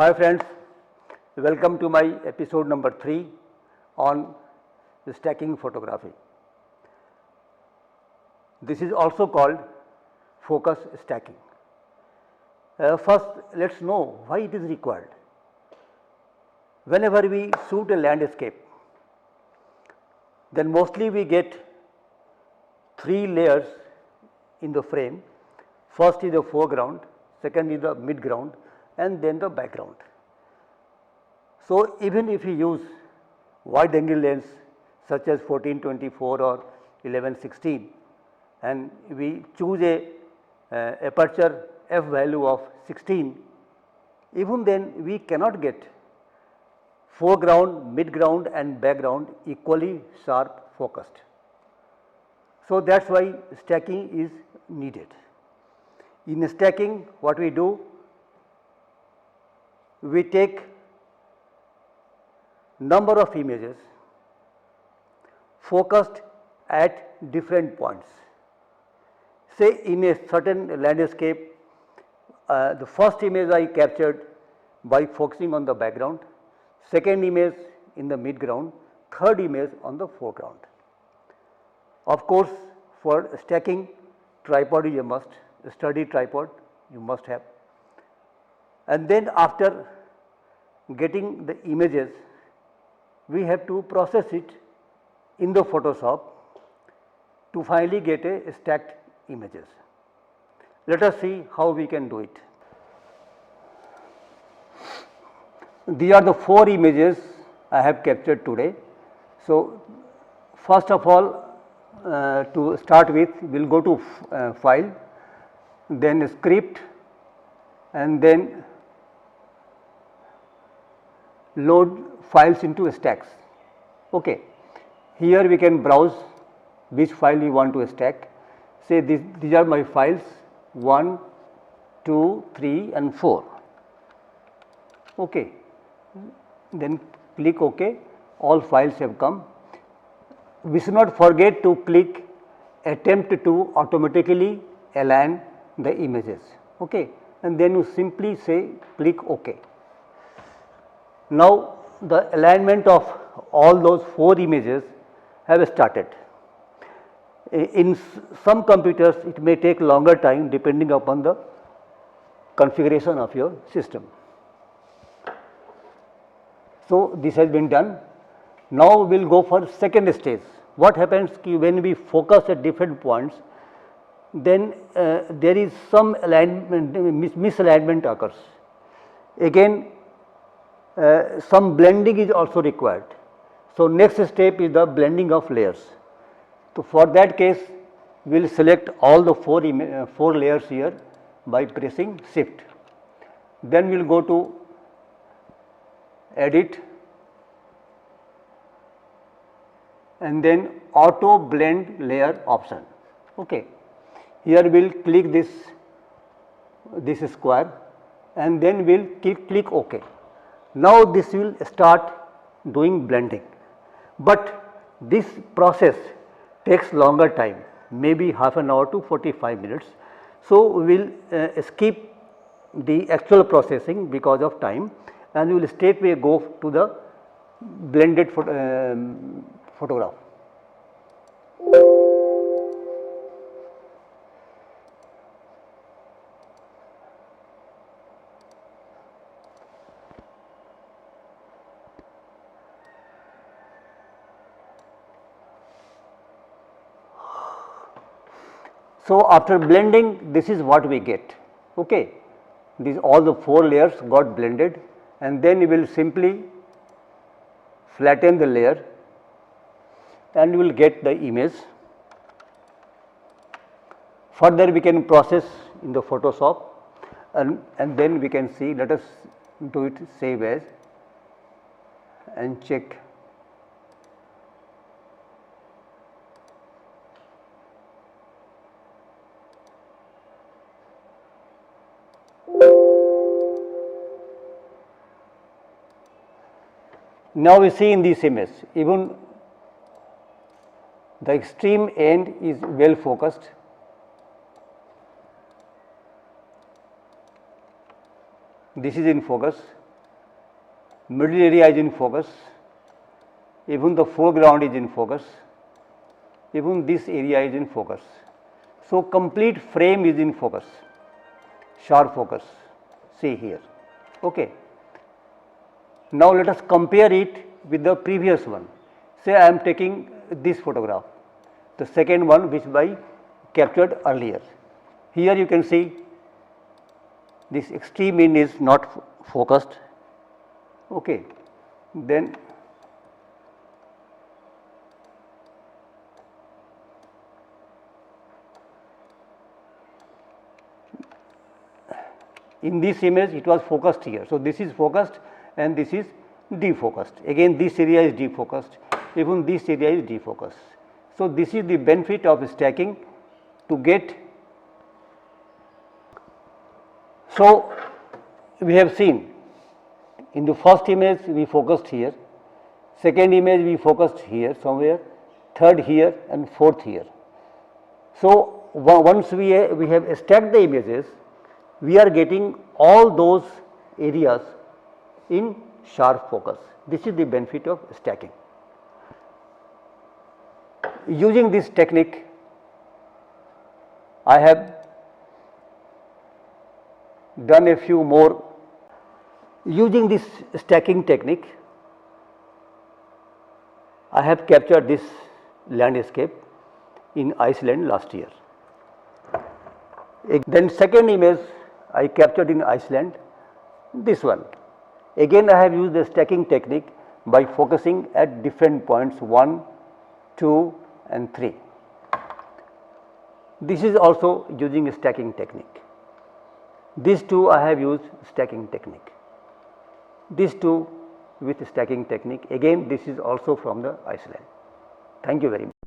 Hi friends, welcome to my episode number 3 on stacking photography. This is also called focus stacking. First, let us know why it is required. Whenever we shoot a landscape, then mostly we get 3 layers in the frame. First is the foreground, second is the midground, and then the background. So, even if we use wide angle lens such as 14-24 or 11-16 and we choose a aperture f value of 16, even then we cannot get foreground, midground and background equally sharp focused. So, that is why stacking is needed. In stacking, what we do, we take number of images focused at different points. Say in a certain landscape, the first image I captured by focusing on the background, second image in the midground, third image on the foreground. Of course, for stacking, tripod is a must, a sturdy tripod you must have. And then after getting the images, we have to process it in the Photoshop to finally get a stacked images. Let us see how we can do it. These are the 4 images I have captured today. So, first of all, to start with, we will go to file, then script, and then load files into stacks. Okay. Here we can browse which file we want to stack. Say these are my files 1, 2, 3 and 4. Okay. Then click OK, all files have come. We should not forget to click attempt to automatically align the images. Okay. And then you simply say click OK. Now, the alignment of all those 4 images have started. In some computers, it may take longer time depending upon the configuration of your system. So, this has been done. Now, we will go for second stage. What happens when we focus at different points, then there is some alignment, misalignment occurs. Again, some blending is also required. So, next step is the blending of layers. So, for that case, we will select all the 4 layers here by pressing shift. Then we will go to edit and then auto blend layer option. Okay. Here we will click this square and then we will click OK. Now, this will start doing blending, but this process takes longer time, maybe half an hour to 45 minutes. So, we will skip the actual processing because of time and we will straightway go to the blended photograph. So, after blending, this is what we get. Okay. These all the 4 layers got blended and then we will simply flatten the layer and we will get the image. Further we can process in the Photoshop and then we can see, let us do it save as and check. Now, we see in this image, even the extreme end is well focused. This is in focus middle area is in focus, even the foreground is in focus, even this area is in focus. So, complete frame is in focus, sharp focus, see here. Okay. Now, let us compare it with the previous one. Say I am taking this photograph, the second one which I captured earlier. Here you can see this extreme in is not focused. Okay. Then in this image it was focused here. So, this is focused and this is defocused. Again this area is defocused, even this area is defocused. So, this is the benefit of stacking to get. So, we have seen in the first image we focused here, second image we focused here somewhere, third here and fourth here. So, once we have stacked the images, we are getting all those areas in sharp focus. This is the benefit of stacking. Using this technique, I have done a few more. Using this stacking technique, I have captured this landscape in Iceland last year. Then second image I captured in Iceland, this one. Again I have used the stacking technique by focusing at different points 1, 2 and 3. This is also using a stacking technique. These two I have used stacking technique. These two with stacking technique, again this is also from the Iceland. Thank you very much.